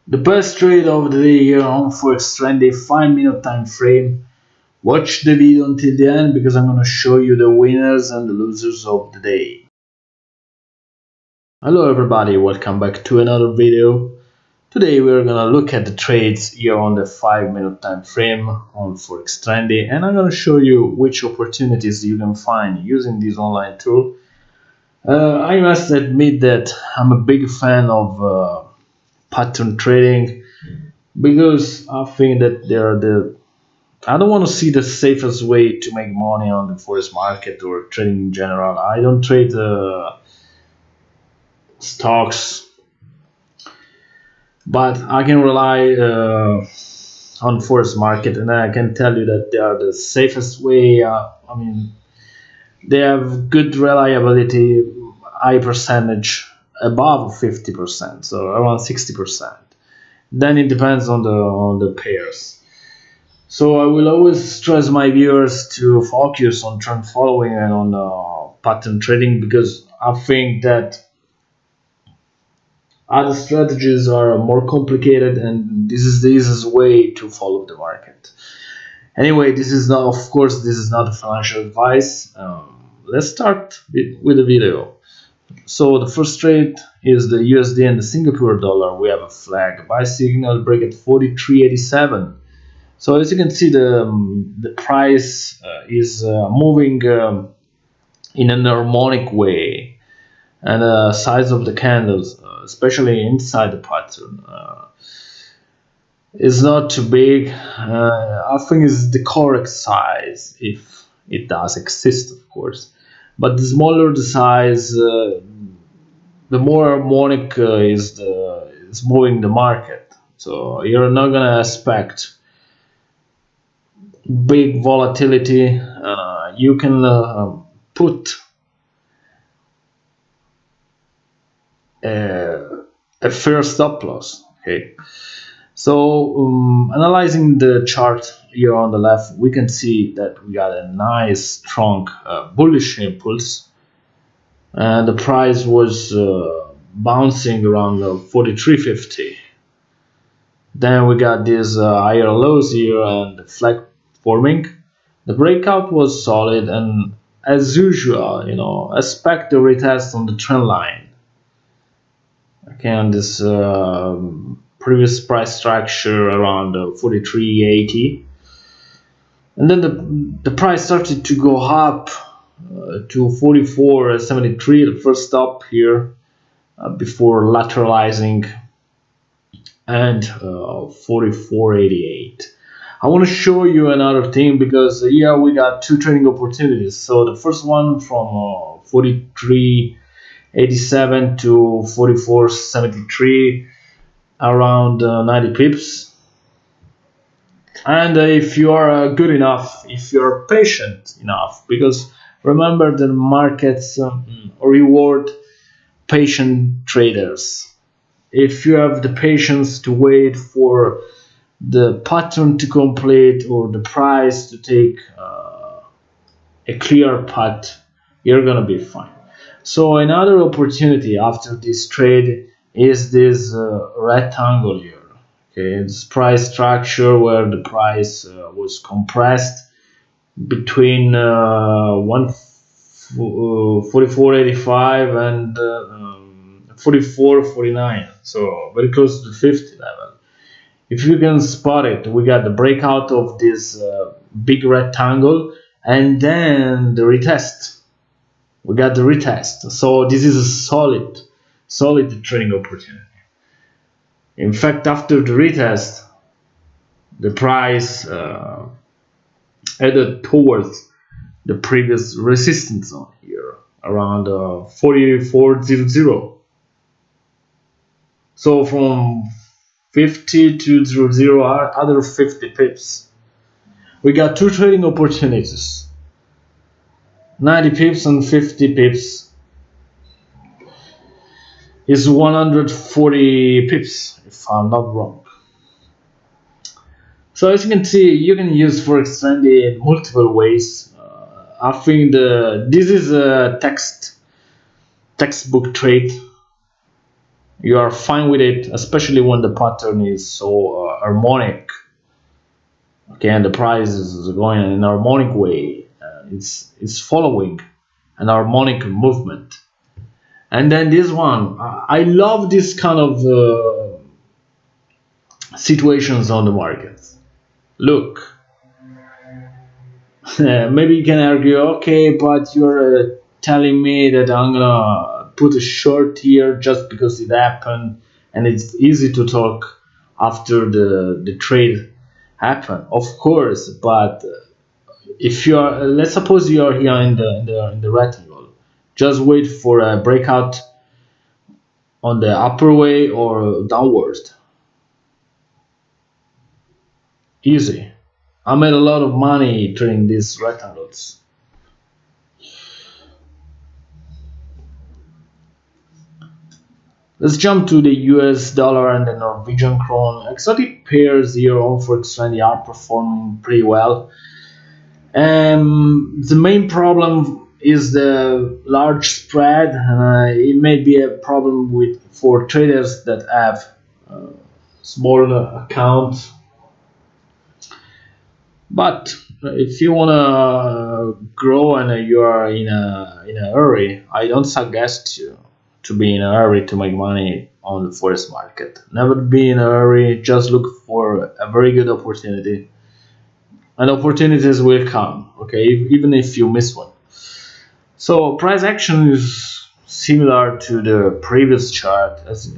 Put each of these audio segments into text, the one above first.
The best trade of the day here on Forex Trendy 5-minute time frame. Watch the video until the end because I'm going to show you the winners and the losers of the day. Hello everybody, welcome back to another video. Today we're going to look at the trades here on the 5-minute time frame on Forex Trendy, and I'm going to show you which opportunities you can find using this online tool. I must admit that I'm a big fan of pattern trading because I think that I don't want to see the safest way to make money on the forex market or trading in general. I don't trade stocks, but I can rely on forex market, and I can tell you that they are the safest way. They have good reliability, high percentage, above 50%, so around 60%. Then it depends on the pairs. So I will always stress my viewers to focus on trend following and on pattern trading, because I think that other strategies are more complicated and this is the easiest way to follow the market. Anyway, this is not, of course, this is not a financial advice. Let's start with the video. So the first trade is the USD and the Singapore dollar. We have a flag buy signal, break at 43.87. So as you can see, the price is moving in an harmonic way, and the size of the candles, especially inside the pattern, is not too big. I think it's the correct size, if it does exist, of course. But the smaller the size, the more harmonic is moving the market. So you're not gonna expect big volatility. You can put a fair stop loss. Okay, so analyzing the chart here on the left, we can see that we got a nice strong bullish impulse, and the price was bouncing around 43.50. Then we got these higher lows here and the flag forming. The breakout was solid, and as usual, expect the retest on the trend line. Okay, on this previous price structure around 43.80, and then the price started to go up to 44.73, the first stop here, before lateralizing, and 44.88. I want to show you another thing, because here we got two trading opportunities. So the first one from 43.87 to 44.73, around 90 pips. And if you are good enough, if you are patient enough, because remember, the markets reward patient traders. If you have the patience to wait for the pattern to complete or the price to take a clear path, you're gonna be fine. So another opportunity after this trade is this rectangle here. Okay, it's price structure where the price was compressed between 44.85 and 44.49, so very close to the 50 level. If you can spot it, we got the breakout of this big rectangle, and then the retest. We got the retest. So this is a solid trading opportunity. In fact, after the retest, the price headed towards the previous resistance zone here around 44.00. So from 50 to 00 are other 50 pips. We got two trading opportunities, 90 pips and 50 pips is 140 pips, if I'm not wrong. So as you can see, you can use Forex Trendy in multiple ways. I think this is a textbook trade. you are fine with it, especially when the pattern is so harmonic. Okay, and the price is going in an harmonic way. It's following an harmonic movement. And then this one, I love this kind of situations on the market. Look, maybe you can argue, okay, but you're telling me that I'm gonna put a short here just because it happened, and it's easy to talk after the trade happened. Of course, but if you are, let's suppose you are here in the rectangle, just wait for a breakout on the upper way or downward. Easy. I made a lot of money trading these rectangles. Let's jump to the US dollar and the Norwegian krone. Exotic pairs here on Forex Trendy are performing pretty well. The main problem is the large spread. It may be a problem for traders that have small accounts. But if you wanna grow and you are in a hurry, I don't suggest you to be in a hurry to make money on the forex market. Never be in a hurry. Just look for a very good opportunity, and opportunities will come. Okay, even if you miss one. So price action is similar to the previous chart. As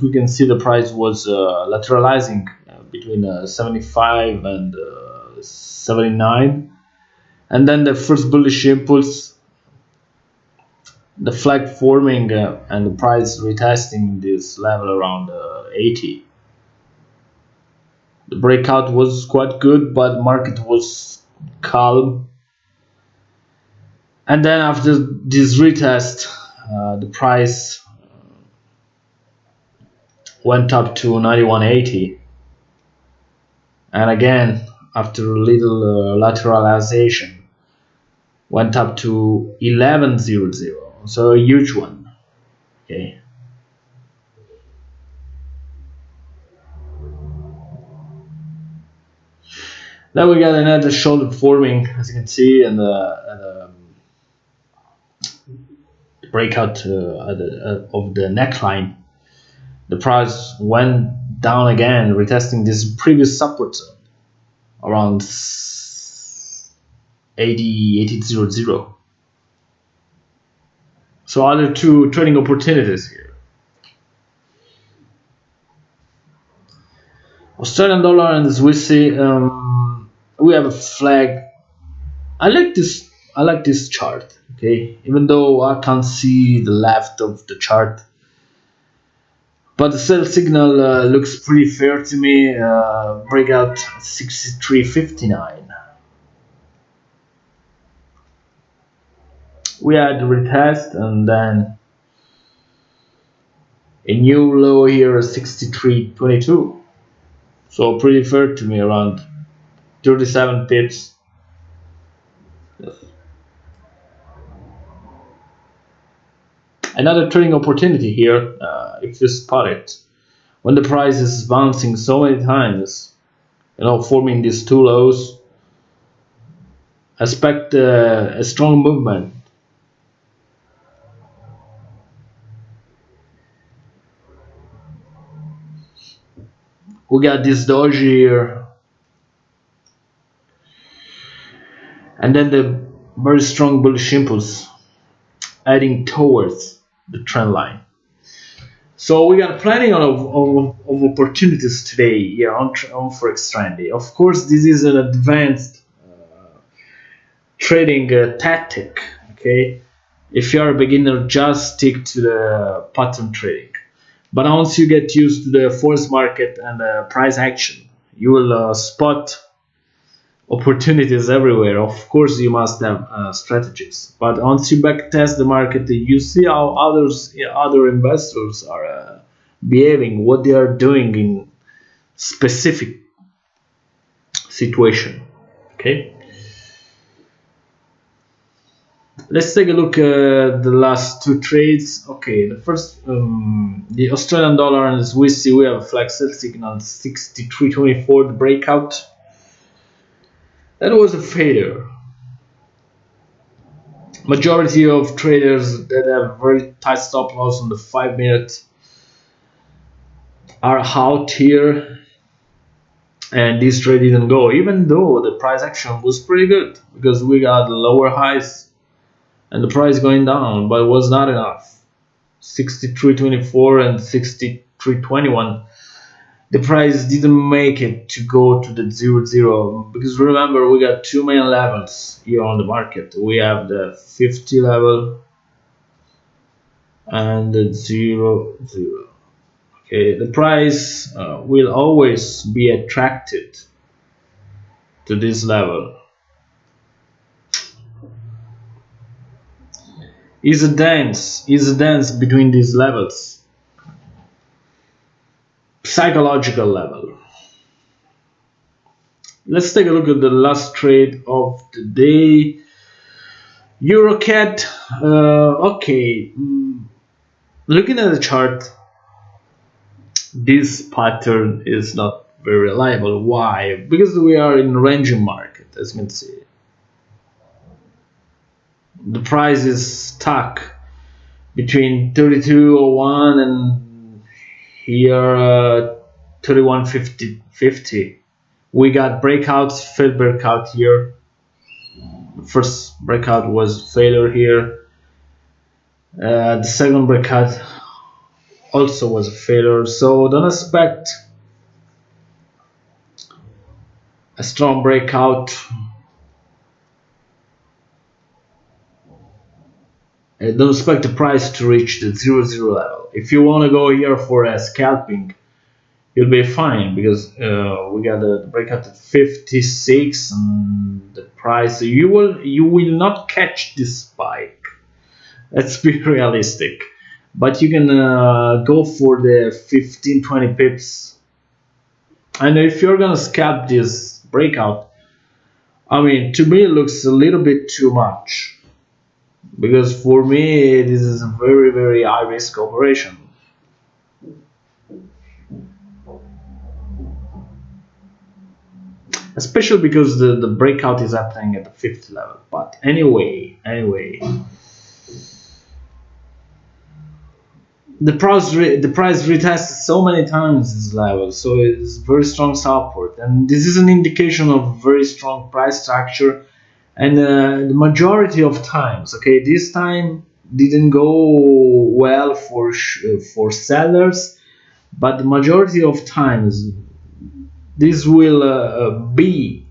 we can see, the price was lateralizing between 75 and 79, and then the first bullish impulse, the flag forming and the price retesting this level around 80. The breakout was quite good, but market was calm. And then after this retest, the price went up to 91.80, and again after a little lateralization went up to 11.00, so a huge one. Okay, then we got another shoulder forming, as you can see, and the breakout of the neckline. The price went down again, retesting this previous support zone around 80.00. So other two trading opportunities here. Australian dollar and the Swissy. We have a flag. I like this chart. Okay, even though I can't see the left of the chart, but the sell signal looks pretty fair to me. Breakout 63.59. We had a retest and then a new low here, 63.22. So pretty fair to me, around 37 pips. Yes. Another trading opportunity here, if you spot it, when the price is bouncing so many times, forming these two lows, expect a strong movement. We got this doji here, and then the very strong bullish impulse heading towards the trend line. So we got plenty of opportunities today here on Forex Trendy. Of course, this is an advanced trading tactic. Okay, if you are a beginner, just stick to the pattern trading. But once you get used to the forex market and the price action, you will spot opportunities everywhere. Of course, you must have strategies. But once you backtest the market, you see how other investors are behaving, what they are doing in specific situation. Okay. Let's take a look at the last two trades. Okay, the first, the Australian dollar and the Swiss, we have a flag sell signal 63.24, the breakout. That was a failure. Majority of traders that have very tight stop loss on the 5 minute are out here, and this trade didn't go, even though the price action was pretty good because we got lower highs and the price going down, but it was not enough. 63.24 and 63.21. The price didn't make it to go to the 0-0 because remember, we got two main levels here on the market. We have the 50 level and the 0-0. Okay, the price will always be attracted to this level. Is a dance between these levels. Psychological level. Let's take a look at the last trade of the day. EuroCAD. Okay, looking at the chart, this pattern is not very reliable. Why? Because we are in a ranging market, as you can see. The price is stuck between 32.01 and here 31.50. We got breakouts, failed breakout here. The first breakout was failure here. The second breakout also was a failure. So don't expect a strong breakout. Don't expect the price to reach the 0-0 level. If you want to go here for a scalping, you'll be fine because we got a breakout at 56 and the price. You will not catch this spike. Let's be realistic. But you can go for the 15-20 pips. And if you're gonna scalp this breakout, I mean, to me it looks a little bit too much. Because for me, this is a very, very high risk operation. Especially because the breakout is happening at the 50 level. But anyway, the price retested so many times this level, so it's very strong support, and this is an indication of very strong price structure. And the majority of times, okay, this time didn't go well for sellers, but the majority of times this will be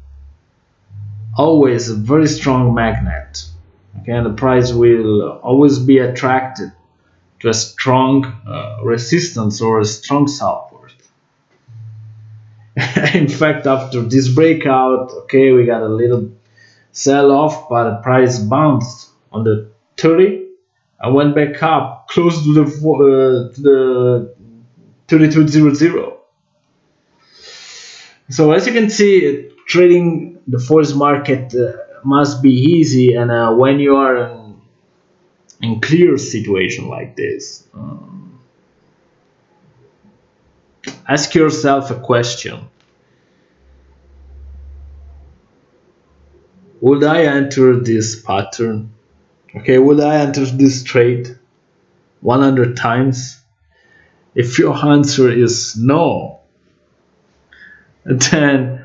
always a very strong magnet. Okay, and the price will always be attracted to a strong resistance or a strong support. In fact, after this breakout, okay, we got a little sell off, but the price bounced on the 30 and went back up close to the 32.00. So as you can see, trading the forex market must be easy, and when you are in clear situation like this, ask yourself a question. Would I enter this pattern? Okay, would I enter this trade 100 times? If your answer is no, then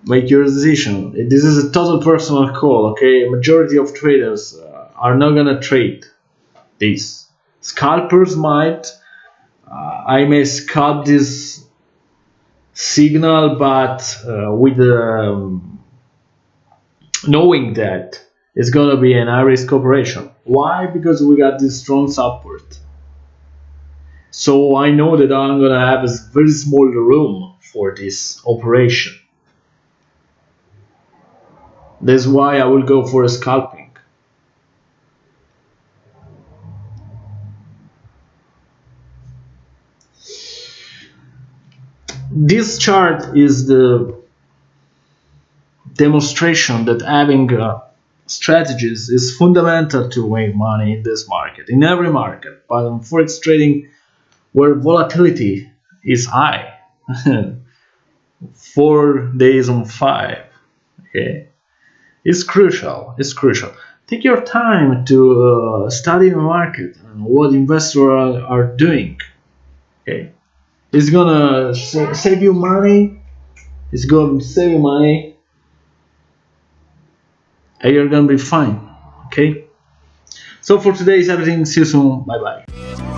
make your decision. This is a total personal call, okay? Majority of traders are not gonna trade this. Scalpers might. I may scalp this signal, but with knowing that it's gonna be an high risk operation. Why? Because we got this strong support. So I know that I'm gonna have a very small room for this operation. That's why I will go for a scalping. This chart is the demonstration that having strategies is fundamental to make money in this market, in every market, but in forex trading, where volatility is high, 4 days on 5, okay, it's crucial. It's crucial. Take your time to study the market and what investors are doing. Okay, it's gonna save you money. It's gonna save you money, and you're gonna be fine. Okay. So for today is everything. See you soon. Bye bye.